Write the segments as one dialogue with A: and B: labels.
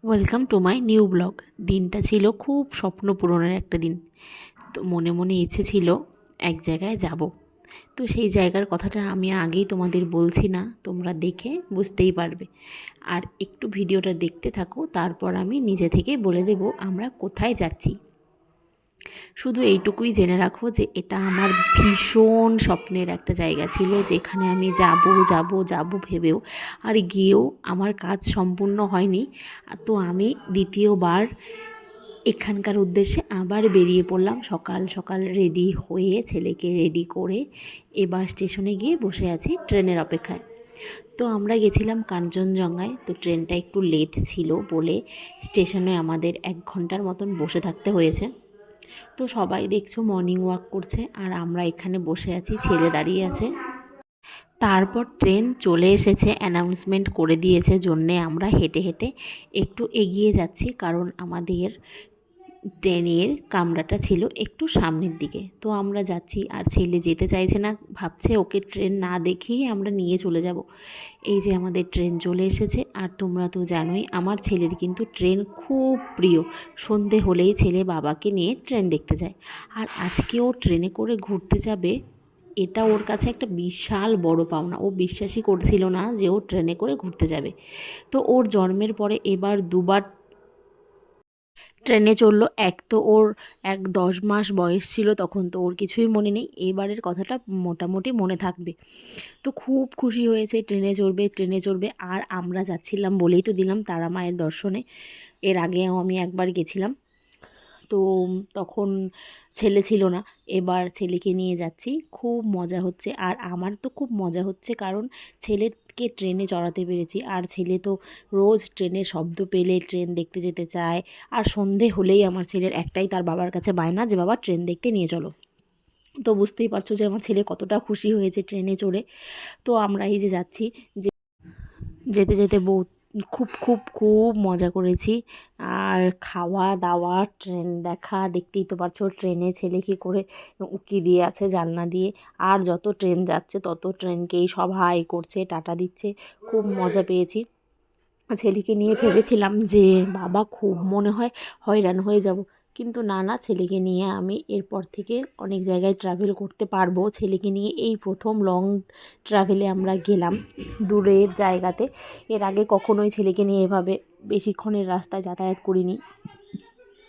A: Welcome to my new blog. দিনটা ছিল খুব স্বপ্ন পূরণের একটা দিন। তো মনে মনে ইচ্ছে ছিল এক জায়গায় যাব। তো সেই জায়গার কথাটা আমি আগেই তোমাদের বলছি না, তোমরা দেখে বুঝতেই পারবে। আর একটু ভিডিওটা দেখতে থাকো, তারপর আমি নিজে থেকেই বলে দেব আমরা কোথায় যাচ্ছি। শুধু এইটুকুই জেনে রাখো যে এটা আমার ভীষণ স্বপ্নের একটা জায়গা ছিল, যেখানে আমি যাব যাব যাব ভেবেও আর গিয়েও আমার কাজ সম্পূর্ণ হয়নি। তো আমি দ্বিতীয়বার এখানকার উদ্দেশ্যে আবার বেরিয়ে পড়লাম সকাল সকাল রেডি হয়ে, ছেলেকে রেডি করে এবার স্টেশনে গিয়ে বসে আছি ট্রেনের অপেক্ষায়। তো আমরা গেছিলাম কাঞ্চনজঙ্ঘায়। তো ট্রেনটা একটু লেট ছিল বলে স্টেশনে আমাদের 1 ঘন্টার মতন বসে থাকতে হয়েছে। তো সবাই দেখছো মর্নিং ওয়াক করছে আর আমরা এখানে বসে আছি, ছেলে দাঁড়িয়ে আছে। তারপর ট্রেন চলে এসেছে, অ্যানাউন্সমেন্ট করে দিয়েছে জন্যে আমরা হেঁটে হেঁটে একটু এগিয়ে যাচ্ছি, কারণ আমাদের ট্রেনের কামরাটা ছিল একটু সামনের দিকে। তো আমরা যাচ্ছি আর ছেলে যেতে চাইছে না, ভাবছে ওকে ট্রেন না দেখেই আমরা নিয়ে চলে যাব। এই যে আমাদের ট্রেন চলে এসেছে। আর তোমরা তো জানোই আমার ছেলের কিন্তু ট্রেন খুব প্রিয়। সন্ধে হলেই ছেলে বাবাকে নিয়ে ট্রেন দেখতে যায়। আর আজকে ও ট্রেনে করে ঘুরতে যাবে, এটা ওর কাছে একটা বিশাল বড় পাওনা। ও বিশ্বাসই করছিল না যে ও ট্রেনে করে ঘুরতে যাবে। তো ওর জন্মের পরে এবার দুবার ট্রেনে চললো। এক তো ওর 10 মাস বয়স ছিল তখন, তো ওর কিছুই মনে নেই। এবারের কথাটা মোটামুটি মনে থাকবে। তো খুব খুশি হয়েছে, ট্রেনে চড়বে ট্রেনে চড়বে। আর আমরা যাচ্ছিলাম বলেই তো দিলাম তারা মায়ের দর্শনে। এর আগেও আমি একবার গেছিলাম, তো তখন ছেলে ছিল না। এবার ছেলেকে নিয়ে যাচ্ছি, খুব মজা হচ্ছে। আর আমার তো খুব মজা হচ্ছে, কারণ ছেলেকে ট্রেনে চড়াতে পেরেছি। আর ছেলে তো রোজ ট্রেনের শব্দ পেলে ট্রেন দেখতে যেতে চায়। আর সন্ধে হলেই আমার ছেলের একটাই তার বাবার কাছে বায়না যে বাবা ট্রেন দেখতে নিয়ে চলো। তো বুঝতেই পারছো যে আমার ছেলে কতটা খুশি হয়েছে ট্রেনে চড়ে। তো আমরা এই যে যাচ্ছি, যেতে যেতে খুব খুব খুব মজা করেছি। আর খাওয়া দাওয়া, ট্রেন দেখা, দেখতেই তো পারছো ট্রেনে ছেলে কী করে উঁকি দিয়ে আছে জানলা দিয়ে। আর যত ট্রেন যাচ্ছে তত ট্রেনকেই সব হাই করছে, টাটা দিচ্ছে। খুব মজা পেয়েছি। ছেলেকে নিয়ে ভেবেছিলাম যে বাবা খুব মনে হয় হয়রান হয়ে যাব, কিন্তু না না, ছেলেকে নিয়ে আমি এরপর থেকে অনেক জায়গায় ট্রাভেল করতে পারবো। ছেলেকে নিয়ে এই প্রথম লং ট্রাভেলে আমরা গেলাম দূরের জায়গাতে। এর আগে কখনোই ছেলেকে নিয়ে এভাবে বেশিক্ষণের রাস্তায় যাতায়াত করিনি।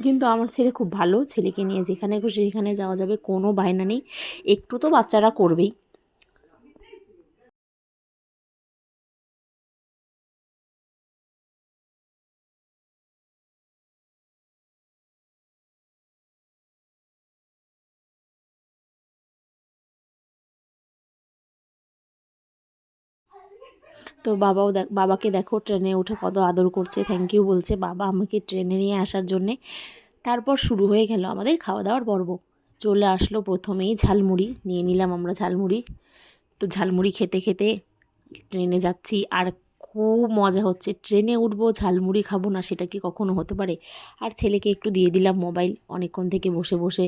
A: কিন্তু আমার ছেলে খুব ভালো, ছেলেকে নিয়ে যেখানে খুশি সেখানে যাওয়া যাবে, কোনো বায়না নেই। একটু তো বাচ্চারা করবেই। তো বাবাকে দেখো ট্রেনে উঠে কত আদর করছে, থ্যাংক ইউ বলছে বাবা আমাকে ট্রেনে নিয়ে আসার জন্যে। তারপর শুরু হয়ে গেল আমাদের খাওয়া দাওয়ার পর্ব। চলে আসলো প্রথমেই ঝালমুড়ি, নিয়ে নিলাম আমরা ঝালমুড়ি। তো ঝালমুড়ি খেতে খেতে ট্রেনে যাচ্ছি আর খুব মজা হচ্ছে। ট্রেনে উঠবো ঝালমুড়ি খাবো না, সেটা কি কখনো হতে পারে? আর ছেলেকে একটু দিয়ে দিলাম মোবাইল। অনেকক্ষণ থেকে বসে বসে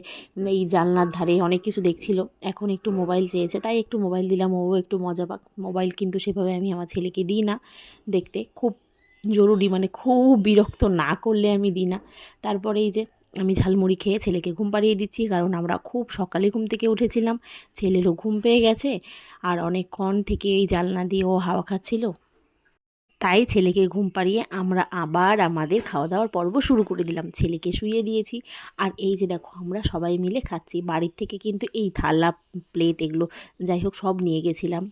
A: এই জানলার ধারে অনেক কিছু দেখছিল, এখন একটু মোবাইল চেয়েছে, তাই একটু মোবাইল দিলাম, ও একটু মজা পাক। মোবাইল কিন্তু সেভাবে আমি আমার ছেলেকে দিই না দেখতে, খুব জরুরি মানে খুব বিরক্ত না করলে আমি দিই না। তারপরে এই যে আমি ঝালমুড়ি খেয়ে ছেলেকে ঘুম পাড়িয়ে দিচ্ছি, কারণ আমরা খুব সকালে ঘুম থেকে উঠেছিলাম, ছেলেরও ঘুম পেয়ে গেছে। আর অনেকক্ষণ থেকে এই জানলা দিয়ে ও হাওয়া খাচ্ছিল, তাই ছেলেকে ঘুম পাড়িয়ে আমরা আবার আমাদের খাওয়া দাওয়ার পর্ব শুরু করে দিলাম। ছেলেকে শুইয়ে দিয়েছি। আর এই যে দেখো আমরা সবাই মিলে খাচ্ছি। বাড়ির থেকে কিন্তু এই থালা, প্লেট এগুলো যাই হোক সব নিয়ে গেছিলাম।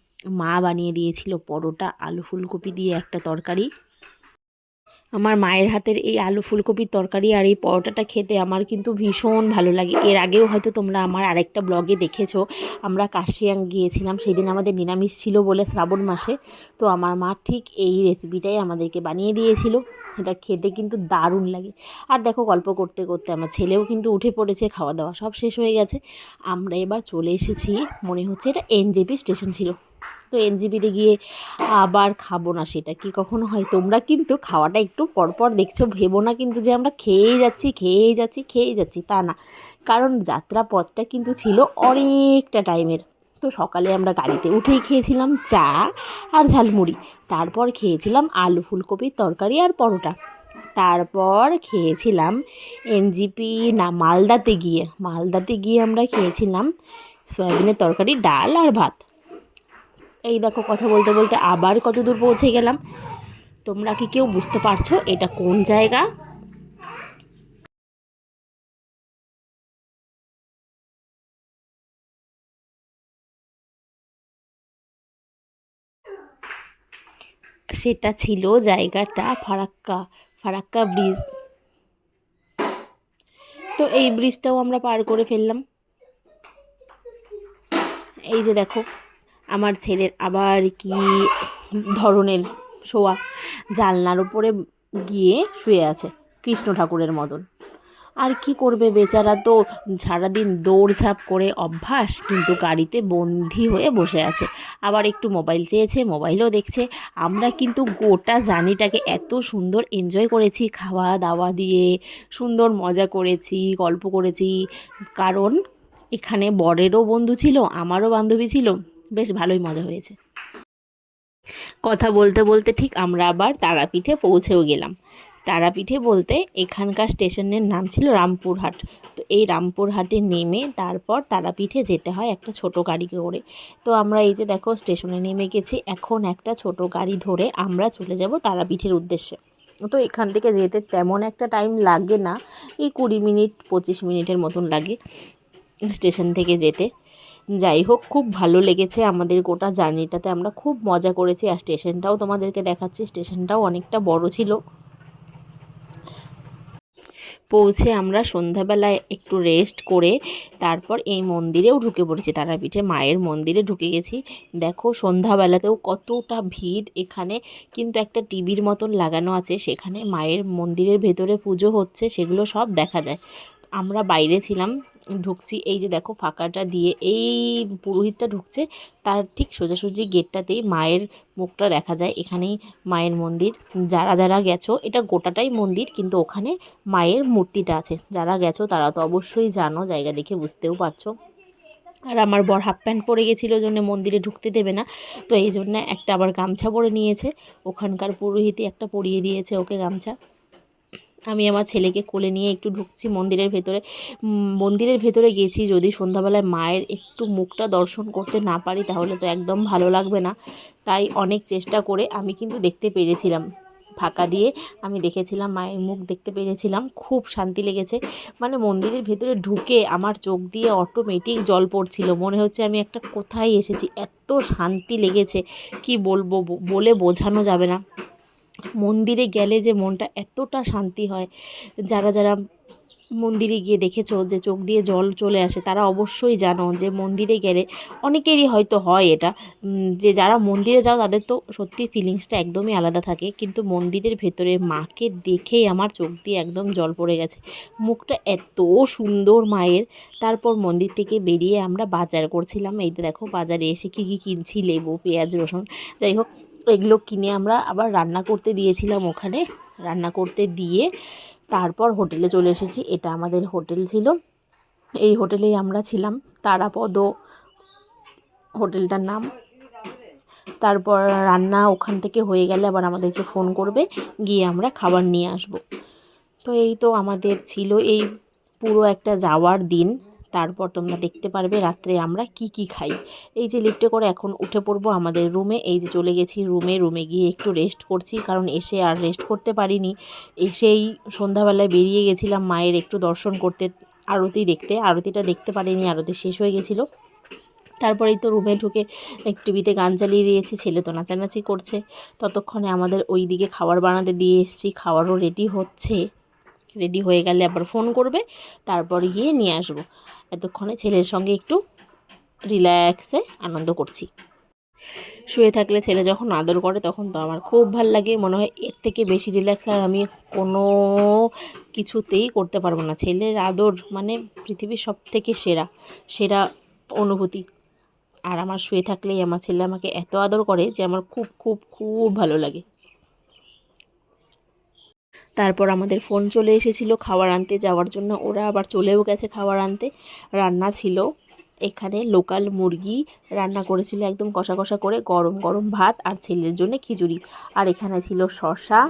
A: মা বানিয়ে দিয়েছিল পরোটা, আলু ফুলকপি দিয়ে একটা তরকারি। আমার মায়ের হাতের এই আলু ফুলকপির তরকারি আর এই পরোটাটা খেতে আমার কিন্তু ভীষণ ভালো লাগে। এর আগেও হয়তো তোমরা আমার আরেকটা ব্লগে দেখেছো, আমরা কাশিয়াং গিয়েছিলাম, সেদিন আমাদের নিরামিষ ছিল বলে শ্রাবণ মাসে। তো আমার মা ঠিক এই রেসিপিটাই আমাদেরকে বানিয়ে দিয়েছিল। এটা খেতে কিন্তু দারুণ লাগে। আর দেখো গল্প করতে করতে আমার ছেলেও কিন্তু উঠে পড়েছে, খাওয়া দাওয়া সব শেষ হয়ে গেছে। আমরা এবার চলে এসেছি, মনে হচ্ছে এটা এনজেপি স্টেশন ছিল। তো এনজিপিতে গিয়ে আবার খাবো না, সেটা কি কখনো হয়? তোমরা কিন্তু খাওয়াটা একটু পরপর দেখছো, ভেবো না কিন্তু যে আমরা খেয়েই যাচ্ছি খেয়েই যাচ্ছি খেয়েই যাচ্ছি, তা না। কারণ যাত্রা পথটা কিন্তু ছিল অনেকটা টাইমের। তো সকালে আমরা গাড়িতে উঠেই খেয়েছিলাম চা আর ঝালমুড়ি, তারপর খেয়েছিলাম আলু ফুলকপির তরকারি আর পরোটা। তারপর খেয়েছিলাম এনজিপি না মালদাতে গিয়ে আমরা খেয়েছিলাম সয়াবিনের তরকারি, ডাল আর ভাত। এই দেখো কথা বলতে বলতে আবার কত দূর পৌঁছে গেলাম। তোমরা কি কেউ বুঝতে পারছো এটা কোন জায়গা? সেটা ছিল জায়গাটা ফারাক্কা ব্রিজ। তো এই ব্রিজটাও আমরা পার করে ফেললাম। এই যে দেখো আমার ছেলের আবার কি ধরনের শোয়া, জানলার উপরে গিয়ে শুয়ে আছে কৃষ্ণ ঠাকুরের মতন। আর কি করবে বেচারা, তো সারাদিন দৌড়ঝাঁপ করে অভ্যাস, কিন্তু গাড়িতে বন্দি হয়ে বসে আছে। আবার একটু মোবাইল চেয়েছে, মোবাইলও দেখছে। আমরা কিন্তু গোটা জার্নিটাকে এত সুন্দর এনজয় করেছি, খাওয়া দাওয়া দিয়ে সুন্দর মজা করেছি, গল্প করেছি। কারণ এখানে বরেরও বন্ধু ছিল, আমারও বান্ধবী ছিল, বেশ ভালোই মজা হয়েছে। কথা বলতে বলতে ঠিক আমরা আবার তারাপীঠে পৌঁছেও গেলাম। তারাপীঠে বলতে এখানকার স্টেশনের নাম ছিল রামপুরহাট। তো এই রামপুরহাটে নেমে তারপর তারাপীঠে যেতে হয় একটা ছোট গাড়ি করে। তো আমরা এই যে দেখো স্টেশনে নেমে গেছি, এখন একটা ছোট গাড়ি ধরে আমরা চলে যাব তারাপীঠের উদ্দেশ্যে। তো এখান থেকে যেতে তেমন একটা টাইম লাগে না, এই 20 মিনিট 25 মিনিটের মতন লাগে স্টেশন থেকে যেতে। যাই হোক, খুব ভালো লেগেছে আমাদের গোটা জার্নিটাতে, আমরা খুব মজা করেছি। আর স্টেশনটাও তোমাদেরকে দেখাচ্ছি, স্টেশনটাও অনেকটা বড় ছিল। পৌঁছে আমরা সন্ধ্যাবেলায় একটু রেস্ট করে তারপর এই মন্দিরেও ঢুকে পড়েছি, তারাপীঠে মায়ের মন্দিরে ঢুকে গেছি। দেখো সন্ধ্যাবেলাতেও কতটা ভিড় এখানে, কিন্তু একটা টিভির মতন লাগানো আছে, সেখানে মায়ের মন্দিরের ভেতরে পুজো হচ্ছে, সেগুলো সব দেখা যায়। আমরা বাইরে ছিলাম, ঢুকছি। এই যে দেখো ফাঁকাটা দিয়ে এই পুরোহিতটা ঢুকছে, তার ঠিক সোজাসুজি গেটটাতেই মায়ের মুখটা দেখা যায়। এখানেই মায়ের মন্দির। যারা যারা গেছো, এটা গোটাটাই মন্দির, কিন্তু ওখানে মায়ের মূর্তিটা আছে। যারা গেছো তারা তো অবশ্যই জানো, জায়গা দেখে বুঝতেও পারছো। আর আমার বর হাফ প্যান্ট পরে গেছিলো জন্য মন্দিরে ঢুকতে দেবে না, তো এই জন্য একটা আবার গামছা পরে নিয়েছে, ওখানকার পুরোহিতই একটা পরিয়ে দিয়েছে ওকে গামছা। আমি আমার ছেলেকে কোলে নিয়ে একটু ঢুকছি মন্দিরের ভেতরে। মন্দিরের ভেতরে গেছি, যদি সন্ধ্যাবেলায় মায়ের একটু মুখটা দর্শন করতে না পারি তাহলে তো একদম ভালো লাগবে না। তাই অনেক চেষ্টা করে আমি কিন্তু দেখতে পেরেছিলাম, ফাঁকা দিয়ে আমি দেখেছিলাম, মায়ের মুখ দেখতে পেরেছিলাম। খুব শান্তি লেগেছে। মানে মন্দিরের ভেতরে ঢুকে আমার চোখ দিয়ে অটোমেটিক জল পড়ছিল, মনে হচ্ছে আমি একটা কোথায় এসেছি, এত শান্তি লেগেছে কি বলবো, বলে বোঝানো যাবে না। মন্দিরে গেলে যে মনটা এতটা শান্তি হয়, যারা যারা মন্দিরে গিয়ে দেখেছো যে চোখ দিয়ে জল চলে আসে, তারা অবশ্যই জানো যে মন্দিরে গেলে অনেকেরই হয়তো হয় এটা, যে যারা মন্দিরে যাও তাদের তো সত্যি ফিলিংসটা একদমই আলাদা থাকে। কিন্তু মন্দিরের ভেতরে মাকে দেখেই আমার চোখ দিয়ে একদম জল পড়ে গেছে, মুখটা এত সুন্দর মায়ের। তারপর মন্দির থেকে বেরিয়ে আমরা বাজার করছিলাম। এই দেখো বাজারে এসে কী কী কিনছি, লেবু, পেঁয়াজ, রসুন, যাই হোক এগুলো কিনে আমরা আবার রান্না করতে দিয়েছিলাম ওখানে। রান্না করতে দিয়ে তারপর হোটেলে চলে এসেছি। এটা আমাদের হোটেল ছিল, এই হোটেলেই আমরা ছিলাম, তারাপদ হোটেলটার নাম। তারপর রান্না ওখান থেকে হয়ে গেলে আবার আমাদেরকে ফোন করবে, গিয়ে আমরা খাবার নিয়ে আসব। তো এই তো আমাদের ছিল এই পুরো একটা যাওয়ার দিন। তারপর তোমরা দেখতে পারবে রাত্রে আমরা কি কি খাই। এই যে লিফটে করে এখন উঠে পড়বো আমাদের রুমে। এই যে চলে গেছি রুমে গিয়ে একটু রেস্ট করছি, কারণ এসে আর রেস্ট করতে পারিনি। এসেই সন্ধ্যাবেলায় বেরিয়ে গেছিলাম মায়ের একটু দর্শন করতে, আরতিটা দেখতে পারিনি, আরতি শেষ হয়ে গেছিলো। তারপরেই তো রুমে ঢুকে এক টিভিতে গান চালিয়ে দিয়েছি, ছেলে তো নাচানাচি করছে। ততক্ষণে আমাদের ওই দিকে খাবার বানাতে দিয়ে এসেছি, খাবারও রেডি হচ্ছে। রেডি হয়ে গেলে আবার ফোন করবে, তারপর গিয়ে নিয়ে আসবো। এতক্ষণে ছেলের সঙ্গে একটু রিল্যাক্সে আনন্দ করছি। শুয়ে থাকলে ছেলে যখন আদর করে তখন তো আমার খুব ভাল লাগে, মনে হয় এর থেকে বেশি রিল্যাক্স আর আমি কোনো কিছুতেই করতে পারবো না। ছেলের আদর মানে পৃথিবীর সব থেকে সেরা সেরা অনুভূতি। আর আমার শুয়ে থাকলেই আমার ছেলে আমাকে এত আদর করে যে আমার খুব খুব খুব ভালো লাগে। তারপর আমাদের ফোন চলে এসেছিলো খাবার আনতে যাওয়ার জন্য, ওরা আবার চলেও গেছে খাবার আনতে। রান্না ছিল এখানে লোকাল মুরগি রান্না করেছিল, একদম কষা কষা করে, গরম গরম ভাত, আর ছেলের জন্য খিচুড়ি। আর এখানে ছিল শসা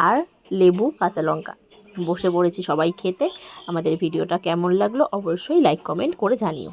A: আর লেবু, কাঁচা লঙ্কা। বসে পড়েছি সবাই খেতে। আমাদের ভিডিওটা কেমন লাগলো অবশ্যই লাইক কমেন্ট করে জানিও।